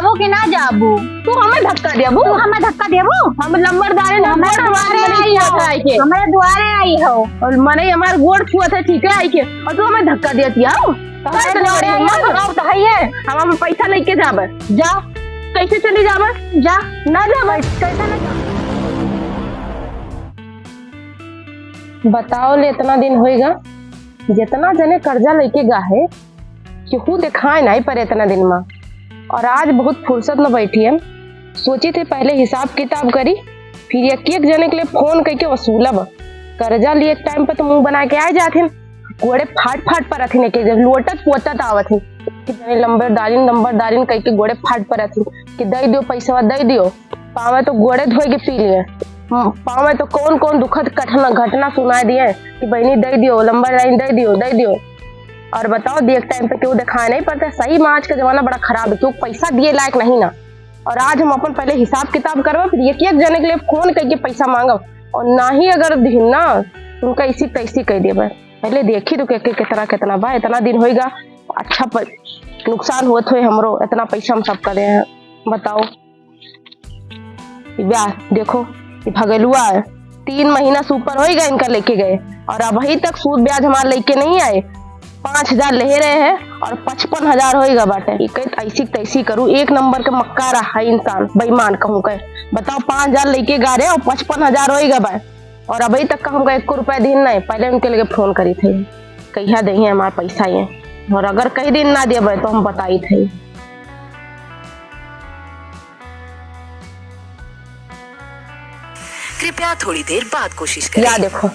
जाबो कि ना जाबो? तू हमें धक्का देबू? तू हमें धक्का देबो? हम नंबरदार हमारे द्वारे आई हो, हमारे द्वारे आई हो और मने हमारे गोड़ छुआ थे ठीक है आई के और तू हमें धक्का देती आओ हमारे द्वारे आई हो तो है ये हम पैसा लेके जाबे। जा कैसे चली जाबे? जा ना जाबे कैसे ना जा? बताओ ले इतना दिन होएगा जितना जने कर्जा लेके गा है केहू दिखाए नहीं पर इतना दिन में और आज बहुत फुर्सत में बैठी है। सोची थे पहले हिसाब किताब करी फिर एक एक जने के लिए फोन करके वसूलब। कर्जा लिए एक टाइम पे तो मुंह बना के आ जाते गोड़े फाट फाट पर रथिन के जब लोटत पोतत आवत है कि जने नंबरदारिन कह के गोड़े फाट पर रथिन कि दे दियो पैसा दे दियो। पावे तो गोड़े धोए के पी लिए पावे तो कौन कौन दुखद घटना सुनाई दिए कि बहनी दे दियो नंबरदारिन दे दियो। और बताओ देख टाइम पे क्यों दिखाई नहीं पड़ता। सही में आज का जमाना बड़ा खराब है, क्यों पैसा दिए लायक नहीं ना। और आज हम अपन पहले हिसाब किताब करवा फिर एक एक जने के लिए फोन करके पैसा मांगो और ना ही अगर दिन ना उनका इसी तैसी कह दिए पहले देखी तो कितना भाई इतना दिन होएगा अच्छा पर नुकसान हुआ हुए हमरो इतना पैसा हम सब करे हैं। बताओ ब्याह देखो भगलुआ है 3 महीना से ऊपर होएगा इनका लेके गए और अभी तक सूद ब्याज हमारे लेके नहीं आए। 5,000 ले रहे हैं और 55,000 होएगा बाटे। ऐसी तैसी करूँ एक नंबर का मक्का रहा है इंसान बेईमान कहूँ कहे। बताओ 5,000 लेके गा रहे और 55,000 होएगा बा और अभी तक का हमको 1 रुपया दिन नहीं। पहले उनके लिए फोन करी थे कहिया दे हमारे पैसा ये और अगर कई दिन ना दे तो हम बताई थे। कृपया थोड़ी देर बाद कोशिश करें। या देखो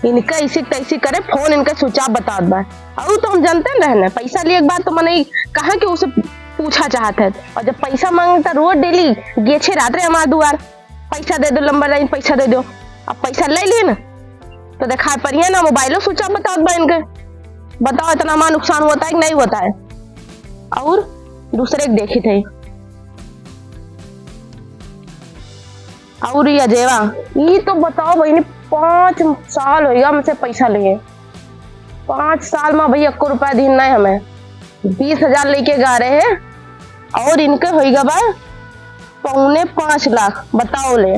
इनका इसी तैसी करे फोन इनका स्विच ऑफ बता दे और तो हम जानते रहने पैसा लिए एक बार तो मैंने कहा कि उसे पूछा चाहते है और जब पैसा मांगता रोज डेली गेछे रात हमारे द्वार पैसा दे दो नंबरदारिन पैसा दे दो। अब पैसा ले लिए ना तो दिखा पड़िए ना मोबाइलो स्विच ऑफ बता दे इनके। बताओ इतना हमारा नुकसान होता है कि नहीं होता है। और दूसरे देखी थे और ये जेवा ये तो बताओ भाई 5 साल होगा हमसे पैसा लिए 5 साल में भाई 1 रुपया दिन नहीं हमें 20,000 लेके गा रहे हैं और इनके होगा भाई 4.25 लाख। बताओ ले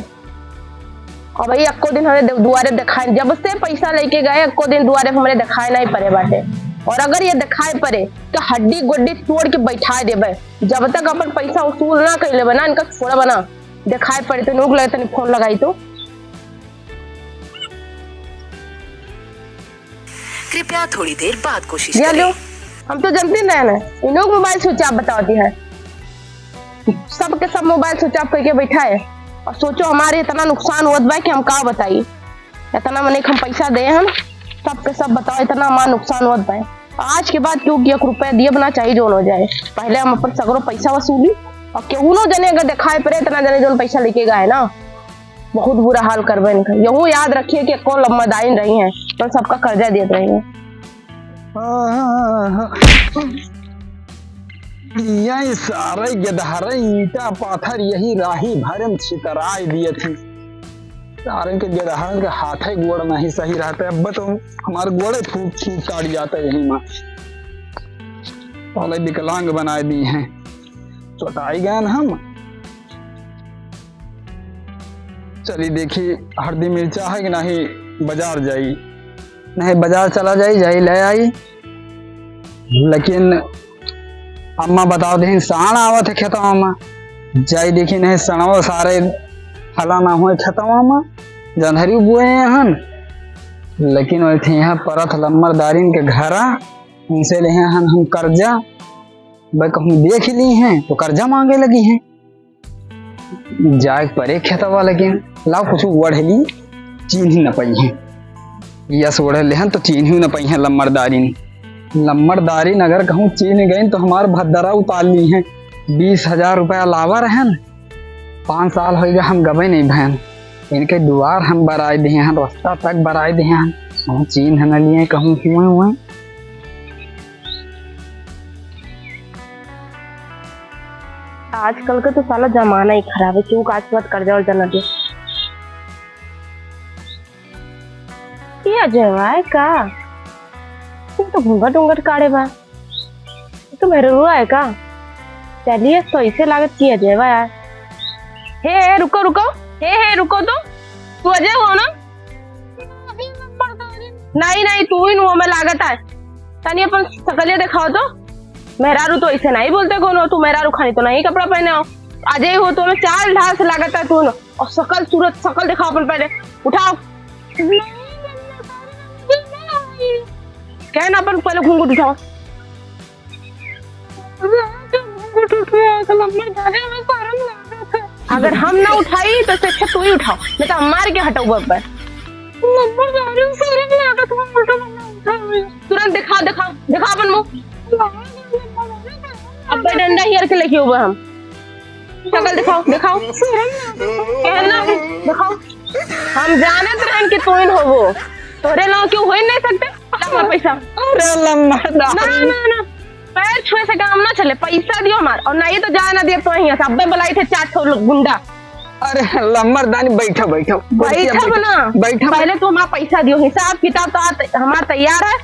और भाई 1 दिन हमें दुआरे दिखाए जब से पैसा लेके गए 1 दिन दुआरे हमारे दिखाए नहीं पड़े बाटे और अगर ये दिखाए पड़े तो हड्डी गुड्डी तोड़ के बैठा देवे जब तक अपन पैसा वसूल ना कर ले बना इनका छोड़ा बना दिखाई पड़े तो नोक लगे फोन लगाई तो। कृपया थोड़ी देर बाद कोशिश करें। करें। हम तो जानते ना इन लोग मोबाइल स्विच ऑफ बताती है सबके सब मोबाइल स्विच ऑफ करके बैठा है और सोचो हमारे इतना नुकसान हुआ बा कि हम का बताइए इतना मने हम पैसा दे हम सबके सब बताओ इतना हमारा नुकसान हुआ बा। आज के बाद क्यों 1 रुपया दिए बना चाहिए जो हो जाए पहले हम अपन सगरो पैसा वसूली और क्यों जने अगर दिखाए पड़े इतना जने जो पैसा लेके गए ना बहुत बुरा हाल करबे इनका। यूँ याद रखिए कि कौन लम्बादाइन रही है तो सबका कर्जा देते रही है। यही सारे गदहरे ईटा पाथर यही राही भरम छितराई दिए थी सारे के गदहर के हाथे गोड़ नहीं सही रहते। अब तो हमारे गोड़े फूट फूट काट जाते यही में पहले विकलांग बना दी हैं चौटाई गए हम। चली देखी हल्दी मिर्चा है कि नहीं बाजार जाई नहीं बाजार चला जाई ले आई लेकिन अम्मा बताओ देखी साण आवत है खेतवा में जाई देखी नहीं सणवा सारे फला ना हुए खेतवा में जंधरी बुए हन लेकिन वही यहाँ परत लम्बरदारिन के घरा उनसे ले हन हम कर्जा भाई कहूँ देख ली हैं तो कर्जा मांगे लगी हैं जाए परे खेतवा लेकिन लाओ कुछ बढ़ली चीन ही न पाई है यस ओढ़े हन तो चीन ही न पाई है लम्बरदारिन अगर कहूँ चीन गई तो हमारे भद्दरा उतार ली है 20,000 रुपया लावा रहन 5 साल हो गया हम गवे नहीं बहन इनके दुआर हम बराए दिए हैं रास्ता तक बराए दिए हैं चीन है न लिए कहूँ हुए आजकल का तो साला जमाना ही खराब है क्यों आज बात कर्जा और जना दे जवाय का तो घूंघट उंगट काढ़े बा तो मेरे है का चलिए तो इसे लागत किया जाएगा यार। हे रुको रुको, हे रुको तू अजय हो ना? नहीं नहीं तू ही नु में लागत है। तनी अपन सकलिया दिखाओ तो। मेहरारू तो ऐसे नहीं बोलते कौन हो, तू मेहरारू खानी तो नहीं कपड़ा पहने हो। अजय हो तो चाल ढाल से लागत है तू। और शकल सूरत शकल दिखाओ अपन पहले, उठाओ क्या ना अपन पहले घूंघट उठाओ। अगर हम ना उठाई तो अच्छा तू ही उठाओ, नहीं तो हम मार के हटाऊ पर। तुरंत दिखाओ दिखाओ दिखाओ अपन मुंह। अब डंडा ही के लेके हुए हम। शकल दिखाओ दिखाओ कहना दिखाओ। हम जाने तो हैं कि तू इन हो वो तोरे लो क्यों हो ही नहीं सकते। पैसा अरे लम्बर ना ना ना पैर छुए से काम ना चले, पैसा दियो हमार और नहीं तो जा ना दिए तो यहीं सब बुलाई थे 4 गुंडा। अरे लम्बरदानी बैठो बैठो ना बैठो। पहले तो हमारा पैसा दियो, हिसाब किताब तो हमारा तैयार है।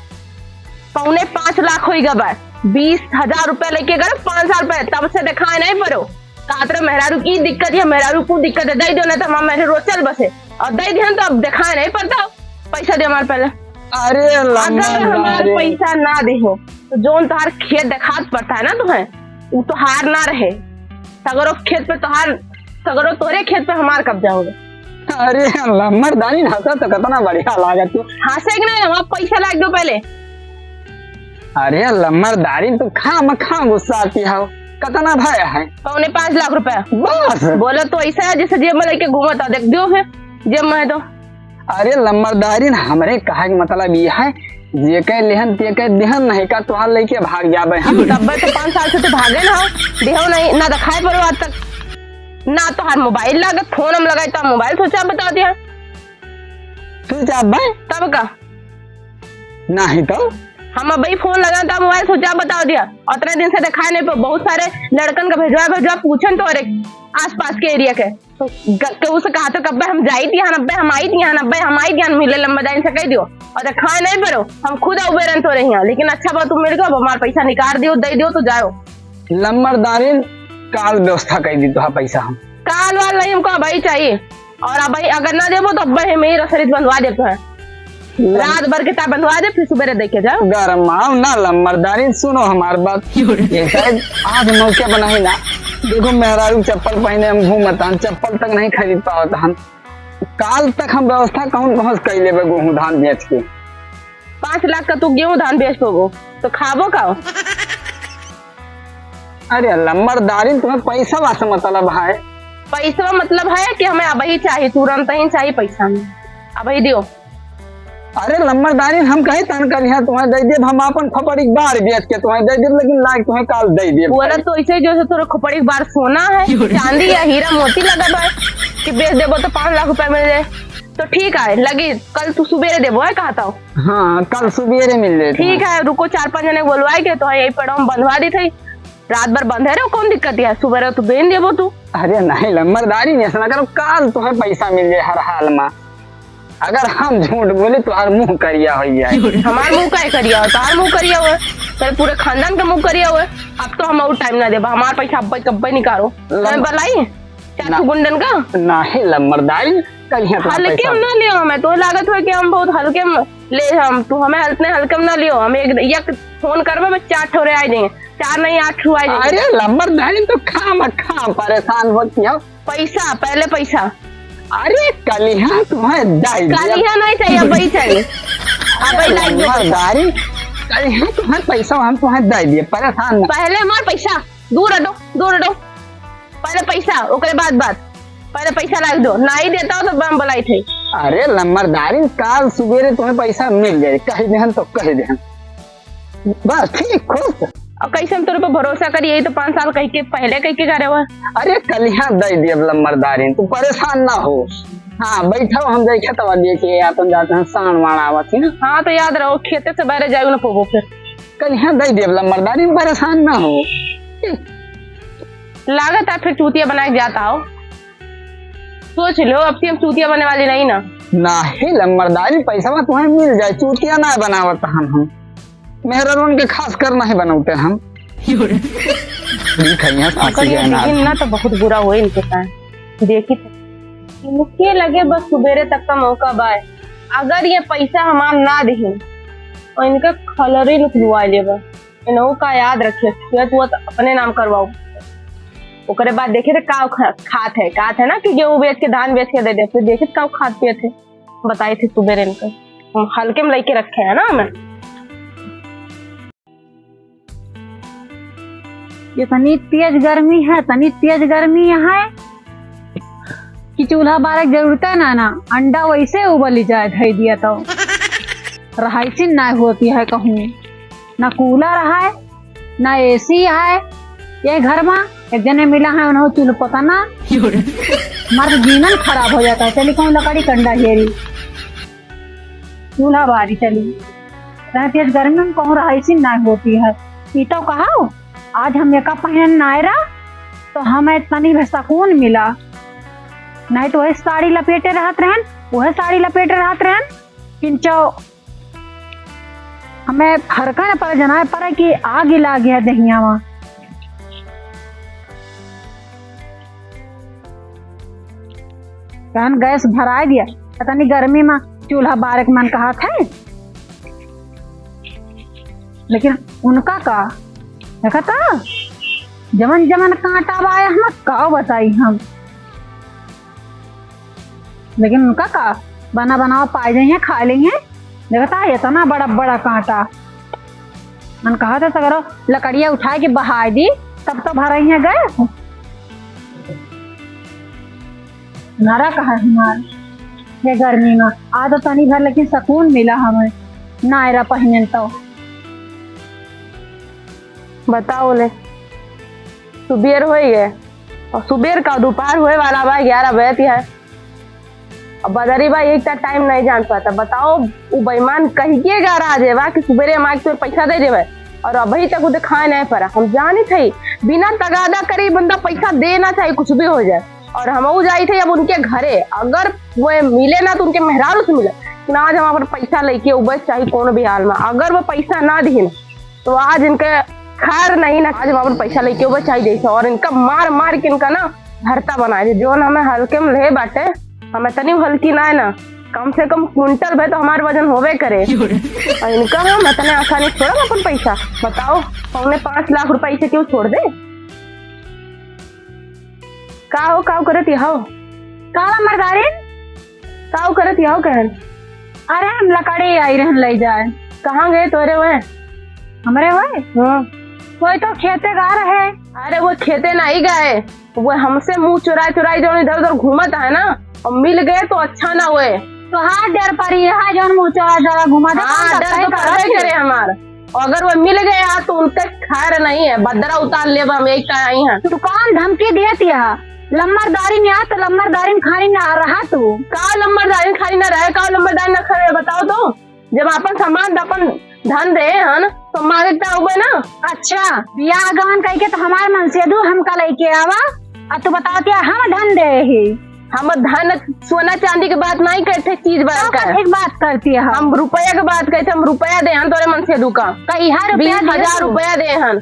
4.5 लाख हो गए, 20,000 रुपए लेके गए 5 साल पहले, तब से दिखाए नहीं पड़ो। कातरे मेहरारू की दिक्कत है, मेहरारू को दिक्कत है, दे दो नहीं तो हमारे मेरे रोज चल बसे और दे दिया तो अब दिखाए नहीं पड़ता। पैसा दे हमारे पहले। अरे अगर हमारे पैसा ना दे हो तो जोन तुहार खेत दिखात पड़ता है ना तुम्हें, वो तो हार ना रहे। सगरो खेत पे तुहार सगरो तोरे खेत पे हमार कब्जा होगा। अरे लम्बरदानी हंसा तो कितना बढ़िया लागत तू। हंसे कि नहीं, हमारा पैसा लाग दो पहले। अरे लम्बरदारी तू खा गुस्सा आती है। कितना भाया है? 4.5 लाख रुपए बस। बोला तो ऐसा है जैसे जेब में लेके घूमता देख दियो फिर जेब में है तो। अरे लम्बरदारी हमरे कहे के मतलब ये है जे कह लेहन ते कह देहन नहीं का तुहार लेके भाग जाबे हम। तब तो 5 साल से तो भागे ना हो, देहो नहीं ना दिखाए पड़ो आज तक ना। तो हर मोबाइल लागत, फोन हम लगाए तो मोबाइल सोचा बता दिया तू जाबे तब का नहीं तो हम अभी फोन लगा था मोबाइल सोचा बता दिया। और 3 दिन से दिखाए नहीं पे बहुत सारे लड़कन का भेजवा पूछन तो आस पास के एरिया के तो उसे कहा तो कब्बे हम जाई थी नब्बे हम आई थी नब्बे हम आई थी मिले लंबादाइन से कह दियो और दिखाए नहीं पड़ो। हम खुद उबे रन तो रही हैं, लेकिन अच्छा बात तुम मिल गो हमारा पैसा निकाल दियो दे दियो तो जाओ। लम्बरदारी काल व्यवस्था कर दी तो पैसा हम काल वाल नहीं हमको अभी चाहिए। और अभी अगर ना देवो तो अब्बे मेरी रसरीत बंधवा देते हैं, रात भर किताब बंधवा दे फिर सुबह देखे जाओ। गरम आओ ना लम्बरदारी सुनो हमारी बात। ये शायद आज मौके बना ही ना। देखो मेहरारू चप्पल पहने हम घूमता चप्पल तक नहीं खरीद पाता हम। काल तक हम व्यवस्था कौन कर ले गेहूँ धान बेच के। 5 लाख का तू गेहूं धान बेच दोगो तो खाबो का? अरे लम्बरदारी तुम्हें पैसा वास मतलब है? पैसा मतलब है कि हमें अभी चाहिए, तुरंत ही चाहिए पैसा में अभी दियो। अरे लम्बरदारी हम कहे तन कर तुम्हें दे दे, हम अपन खोपड़ी बार बेच के तुम्हें दे दे, लेकिन लाग तुम्हें काल दे दे। बोला तो ऐसे जैसे तोरा खोपड़ी बार सोना है चांदी या हीरा मोती लगा है कि बेच देबो तो 5 लाख रुपए मिल जाए तो ठीक है लगी। कल तू सुबेरे देबो है कहता हूँ। हाँ कल सुबेरे मिल जाए। ठीक है रुको 4-5 जने बोलवाए के तो यही पड़ो हम बंधवा दी थी। रात भर बंधे रहो कौन दिक्कत है, सुबह तू बेन देबो तू। अरे नहीं लम्बरदारी नहीं ऐसा करो, काल तुम्हें पैसा मिल जाए हर हाल में। अगर हम झूठ बोले तो हर मुंह करिया हो जाए। हमारे मुंह का करिया हो तार मुंह करिया हुआ तेरे पूरे खानदान का मुंह करिया हुआ। अब तो हम और टाइम ना देबा, हमारा पैसा अब कब्बे निकालो बलाई चाचू गुंडन का। नहीं लम्बरदारी हल्के हम ना लियो, हमें तो लागत हो कि हम बहुत हल्के ले हम तू हमें हल्के हल्के में ना लियो। हम एक फोन करबे में 4 ठोरे आ जाएंगे, 4 नहीं 8 ठो आ जाएंगे। अरे लम्बरदारी तो खा परेशान होती है। पैसा पहले पैसा। अरे कलिया तुम्हें कलिया नहीं चाहिए अभी चाहिए अभी लम्बरदारी कलिया तुम्हें पैसा हम तुम्हें दे दिए परेशान। पहले हमारे पैसा दूर हटो पहले पैसा ओकरे बाद बात। पहले पैसा लाग दो, नहीं देता हो तो बम बुलाई थे। अरे लम्बरदारी काल सुबेरे तुम्हें पैसा मिल जाए, कह देहन तो कह देहन बस ठीक खुश। और कैसे हम तेरे पे भरोसा करिए, यही तो 5 साल कह के पहले कह के करे हुआ। अरे कलिया दे दिए लम्बरदारी तू परेशान ना हो। हाँ बैठो हम देखे तब देखिए आतन जाते हैं सान वाण आवती ना। हाँ तो याद रहो खेते से बाहर जाओ ना पोगो फिर। कलिया दे दिए लम्बरदारी परेशान ना हो। लागत है फिर चूतिया बना के जाता हो। सोच लो अब से हम चूतिया बनने वाली नहीं ना। नहीं लम्बरदारी पैसा तुम्हें मिल जाए, चूतिया ना बनावत हम मेहरबान के खास कर नहीं बनाते हम। ठीक है यहाँ फांसी अगर ये के अनार। दिन ना तो बहुत बुरा हो इनके साथ। देखी तो इनके लगे बस सुबेरे तक का मौका बाय। अगर ये पैसा हमार ना दिही और इनके खलरी लुकवा लेबा, इनहु का याद रखे तो अपने नाम करवाओ। ओकरे बाद देखे थे का खात है ना कि गेहूं बेच के धान बेच के दे दे, फिर देखे का खात पिए थे, बताए थे सुबेरे इनका। हम हल्के में लेके रखे है ना हमें। ये तनी तेज गर्मी है, तनी तेज गर्मी है कि चूल्हा बारे जरूरत है ना अंडा वैसे उबल जाए धई दिया तो रहायसी ना होती है कहूँ, ना कूलर है ना एसी है। ये घर में एक जने मिला है उन्होंने चूल्हा पता ना हमारा जीवन खराब हो जाता है। चली कहूँ लकड़ी कंडा हेरी चूल्हा बारी चली तेज गर्मी में कहूँ रहायसी ना होती है। ये तो कहा आज हम एक पहन नायरा तो हमें तनी भी सुकून मिला, नहीं तो वही साड़ी लपेटे रहत रहन, वह साड़ी लपेटे रहत रहन किंचो हमें फरका न पड़ जना पर कि आग ला गया दहिया में। कहन गैस भरा दिया पता नहीं गर्मी में चूल्हा बारे मन कहा था, लेकिन उनका का देखा था जमन जमन कांटा आया हम का बताई हम, लेकिन उनका का बना बनाओ पाए जाइए खा लेंगे। देखता है इतना बड़ा बड़ा कांटा मन कहा था सगरो लकड़िया उठा के बहा दी तब तो भर रही है गैस नारा कहा हमारे ये गर्मी में आ तो तनी भर, लेकिन सुकून मिला हमें नायरा पहन तो। बताओ ले सुबेर हो गए और सुबेर का दोपहर हुए वाला बा 11 बजे है। अब बदरी भाई एक तक टाइम नहीं जान पाता। बताओ वो बेईमान कहिए गारा जेवा कि सुबेरे मांग तो पैसा दे देवे और अभी तक उसे खाए नहीं पड़ा। हम जानी थे बिना तगादा करे बंदा पैसा देना चाहिए कुछ भी हो जाए। और हम जाई थे अब उनके घरे, अगर वो मिले ना तो उनके मेहरारू से मिले कि आज हम अपन पैसा लेके उबस चाहिए कौन भी हाल में। अगर वो पैसा ना दी ना तो आज इनके खैर नहीं ना, आज हम अपन पैसा लेके उबस चाहिए जैसे। और इनका मार मार के इनका ना भरता बनाए थे जो हमें हल्के में ले बाटे, हमें तनी हल्की ना है ना, कम से कम क्विंटल भे तो हमारे वजन होवे करे। और इनका हम इतने आसानी छोड़ा अपन पैसा। बताओ हमने 5 लाख रुपए से क्यों छोड़ दे? का करत हो काला मर्दारी का करत हो कहन? अरे हम लकड़ी आई रहन ले जाए। कहाँ गए तोरे वह? हमारे वह कोई तो खेते गा रहे। अरे वो खेते नहीं गए, वो हमसे मुंह चुराई चुराई जो इधर उधर घूमता है ना, और मिल गए तो अच्छा ना हुए। तो हाँ डर पड़ी है जो मुँह चौड़ा चौड़ा घुमा दे। हाँ डर तो करबे करे हमार। अगर वो मिल गया तो उनका खैर नहीं है, बदरा उतार ले हम एक आई हैं। दुकान धमकी देती है लम्बरदारी में आ तो लम्बरदारी में खानी ना रहा तू का लम्बरदारी खानी ना रहे का लम्बरदारी ना खड़े? बताओ तो जब अपन सामान अपन धन दे है ना तो मांगता हुए ना। अच्छा बियाह गवन कह के तो हमारे मन से दू हमका लेके आवा और तू बताओ क्या हम धन दे ही? हम धन सोना चांदी की बात नहीं करते, चीज बात कर एक बात करती है हम रुपया की बात करते। हम रुपया दे हन तोरे मन से दू का 20,000 रुपया दे हन,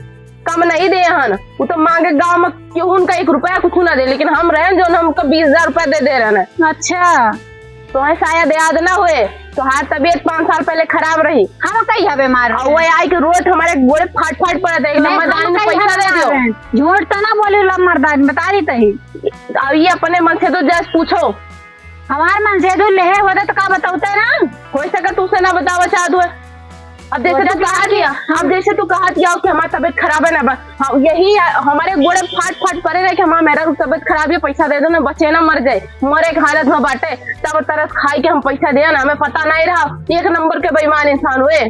कम नहीं दे हन। वो तो मांगे गाँव में क्यों उनका 1 रुपया कुछ ना दे, लेकिन हम रहे जो हमको 20,000 रुपया दे रहे। अच्छा तो शायद याद ना हुए तो हाथ तबीयत 5 साल पहले खराब रही। हम कही है बीमार और वो आई के रोज हमारे गोड़े फाट फाट पड़े थे। लम्बरदारी में पैसा दे दियो। झूठ तो ना बोली लम्बरदारी बता दी तही। अब ये अपने मन से तो जस्ट पूछो, हमारे मन से लेहे होता तो का बताते ना हो सके तू से ना बतावा चाहत हुए। अब जैसे तू कहा दिया, अब जैसे तू कहा दिया कि हमारी तबीयत खराब है ना, बस हाँ, यही हमारे गोड़े फाट फाट पड़े रहे कि हमारा मेरा तबीयत खराब है पैसा दे दो ना, बचे ना मर जाए, मरे के हालत में बांटे तब तरस खाई के हम पैसा दिया ना, हमें पता नहीं रहा। 1 नंबर के बेईमान इंसान हुए।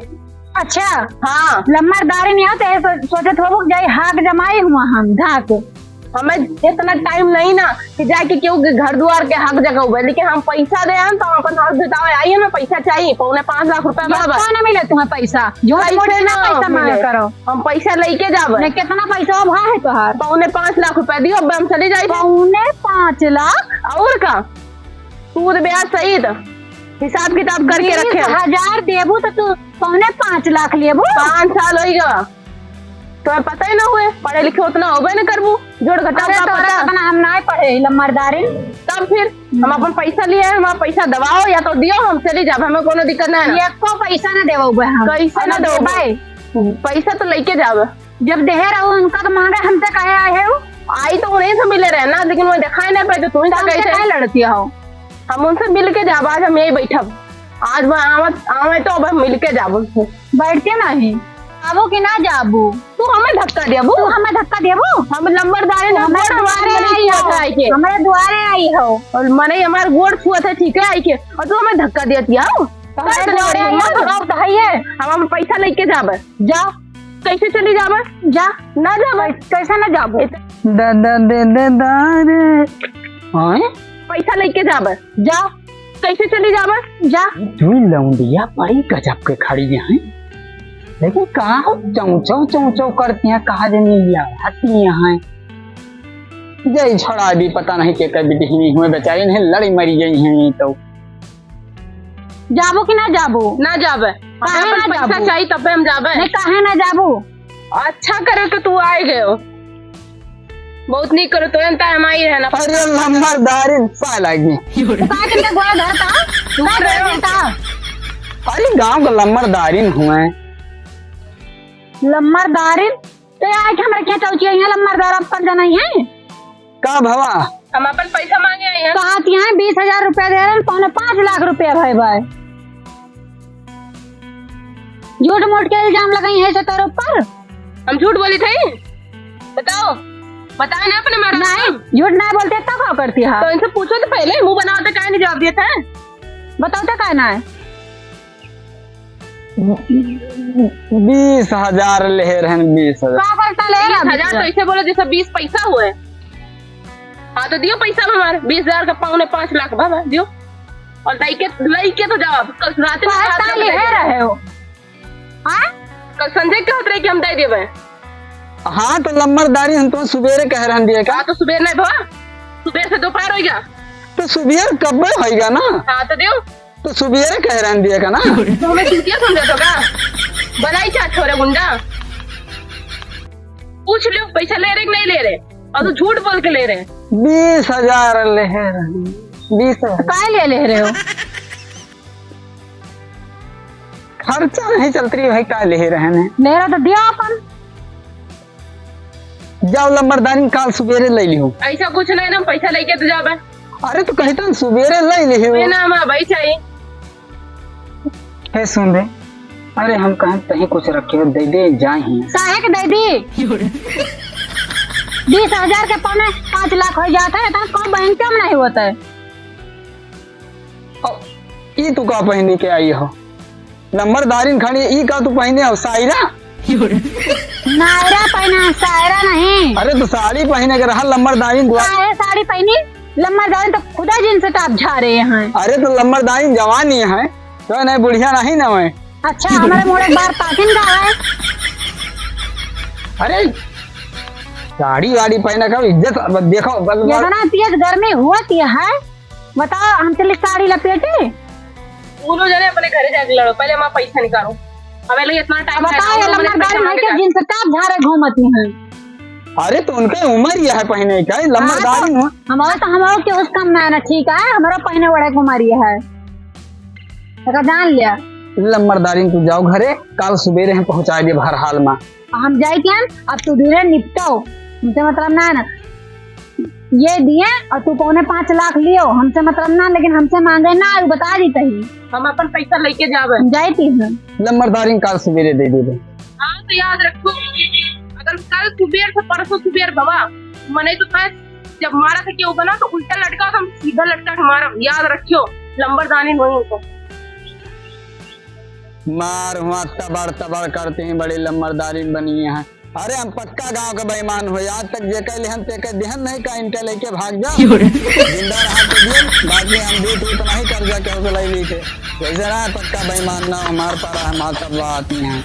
अच्छा हाँ लम्बरदारी नहीं आते सोचे थोड़ा जाए हाथ जमाई हुआ हम धाक। हमें इतना टाइम नहीं ना कि जाके क्यों घर द्वार के हक जगह हुए, लेकिन हम पैसा दे तो हम अपन हक जतावे आई हमें पैसा चाहिए 5.25 लाख रुपया ना मिले तुम्हें पैसा पैसा मांग करो। हम पैसा लेके जावे कितना पैसा भा है तुहार? 5.25 लाख रुपया दियो अब हम चले जाए। 5.25 लाख और का सूद ब्याज सहित हिसाब किताब करके रखे। 20,000 देबू तो तू 5.25 लाख लेबू? 5 साल हो गया तुम्हें पता ही ना हुए, पढ़े लिखे उतना होबे न करबू, जोड़ घटाव अरे का तोरा पता। अपना हम ना पढ़े लम्बरदारी। तब फिर हम अपन पैसा लिए हैं, हमारा पैसा दबाओ या तो दियो, हम चली जाब, हमें कोनो दिक्कत ना है। एको पैसा न देबो हम। कैसे ना दो भाई, पैसा तो लेके जाब। जब देहे रहो उनका तो मांगे, हमसे कहे आए हो? आई तो उन्हीं से मिले रहे ना, लेकिन वो दिखाई नहीं पाए, तो तुम हमसे कैसे काहे लड़ती हो? हम उनसे मिल के जाब, आज हम यही बैठब, आज मैं आवे तो अब हम मिल के जाब उनसे। बैठते नहीं आबो कि ना जाबू? तू हमें धक्का देबू, तू हमें धक्का देबू? हम लंबरदारी ना हमारे द्वारे आई हो, हमारे द्वारे आई हो, और मने हमारे गोड़ छुआ था, ठीक है आई के, और तू हमें धक्का देती आओ। हमारे द्वारे आई हो तो गाँव तो है ये। हम पैसा लेके जाब, जाओ, कैसे चली जाब? जा ना जाब, कैसे ना जाबू? दादा दे दे दारे। हाँ पैसा लेके जाब, जाओ, कैसे चली जाब? जा। तू लौंडिया बड़ी गजब के खड़ी है, लेकिन कहाँ चौचौ चौचौ करती हैं, कहा जनी आती हैं। जय छोड़ा भी पता नहीं के कभी नहीं हुए, बेचारी नहीं लड़ी मरी गई हैं। तो जाबू कि ना जाबू? ना जाब, काहे ना पैसा जाबू? चाहिए तब हम जाब। नहीं काहे ना जाबू? अच्छा करे तो तू आए गए हो, बहुत नहीं करो तो एंता हम आई रहना। अरे लम्बरदारी पा लगी। काहे के गोड़ा धरता? काहे धरता? अरे गांव का लम्बरदारी हुए। लम्बरदारी तो आज हमारे क्या चौची है? लम्बरदार अपन जाना ही है का भवा? हम अपन पैसा मांगे आए हैं। कहा यहाँ 20,000 रुपया दे रहे, 5 लाख रुपया भाई भाई। झूठ मूठ के इल्जाम लगाई है से तेरे ऊपर। हम झूठ बोली थे? बताओ, बताए ना अपने मारा। नहीं, झूठ नहीं बोलते तो क्या करती है? तो इनसे पूछो तो पहले, मुंह बनाओ तो काहे नहीं जवाब दिए थे? बताओ तो क्या ना है? 20,000 ले रहे, 20,000। क्या करता ले? 20,000 तो ऐसे बोलो जैसे 20 पैसा हुए। हाँ तो दियो पैसा हमारे, 20,000 का 5 लाख बाबा दियो, और लइके तो जवाब कल रात में ले रहे हो? हाँ, कल संजय के होत रहे कि हम दे देवे। हाँ तो लम्बरदारी हम तो सुबेरे कह रहे दिए का। हाँ तो सुबह नहीं भवा, सुबह से दोपहर हो गया, तो सुबेर कब होगा ना? हाँ तो दियो, तो सुबेरे कह रहे दिए का ना। तो हमें चूतिया समझा तो का बनाई चाह छोरे गुंडा। पूछ लो पैसा ले रहे कि नहीं ले रहे, और तो झूठ बोल के ले रहे। 20,000 ले रहे, 20,000 काय ले रहे हो? खर्चा नहीं चलती रही भाई, का ले रहे हैं। मेरा तो दिया अपन। जाओ लम्बरदारी काल सुबेरे ले लियो। ऐसा कुछ नहीं ना, पैसा लेके तो जाबे। अरे तो कहता हूँ सुबेरे ले लियो। ना हमारा भाई चाहिए। है सुन रे, अरे हम कहीं कहीं कुछ रखे हो, दे दे जाए ही। काहे के दे दी? 20,000 के पौने 5 लाख हो जाता है, तो कौन बैंक कम नहीं होता है? ई तू का पहने के आई हो? लम्बरदारी खड़ी, ई का तू पहने हो? सायरा नायरा पहना, सायरा नहीं। अरे तो साड़ी पहने के रहा लम्बरदारी। काहे साड़ी पहनी? लम्बरदारी तो खुदा जिनसे टाप झा रहे हैं। अरे तो लम्बरदारी जवानी है तो नहीं, बुढ़िया नहीं ना मैं। अच्छा हमारे मोड़ एक बार पाकिन का है। अरे साड़ी वाड़ी पहने का इज्जत देखो। इतना तेज गर्मी होती है, बताओ हम चले साड़ी लपेटे? दोनों जने अपने घरे जाके लड़ो, पहले हमारा पैसा निकालो। हमें लगे इतना टाइम बताओ ये लम्बरदारी है कि जिनसे टाप झा रहे घूमती हैं। अरे तो उनके उम्र यह है पहने का, लम्बरदारी हुआ। हमारा के उस कम ना ठीक है, हमारा पहने बड़े कुमारी है, जान लिया। लम्बरदारी तू जाओ घरे, कल सुबेरे हम पहुंचा दे बहरहाल में। हम जाए क्या? अब तू धीरे निपटाओ, हमसे मतलब ना है ना। ये दिए और तू 5.25 लाख लियो, हमसे मतलब ना, लेकिन हमसे मांगे ना, बता दी तही। हम अपन पैसा लेके जावे। जाती है लम्बरदारी कल सुबेरे दे दे। हाँ तो याद रखो, अगर कल सुबह से परसों सुबह भवा मने तो था, जब मारा था क्यों बना तो उल्टा लटका तो हम सीधा लटका के मारा। याद रखियो लंबरदानी नहीं तो मार हुआ तबड़ करते हैं, बड़ी लम्बरदारी बनी है। अरे हम पक्का गांव के बेईमान हो, आज तक जे कह लेहन ते कह देहन नहीं का, इनके लेके भाग जा। जिंदा रहा तो दिए, बाकी हम भी तो नहीं कर्जा के ले ली थे। वैसे रहा पक्का बेईमान ना, हमारे पर हमारे तब आती हैं।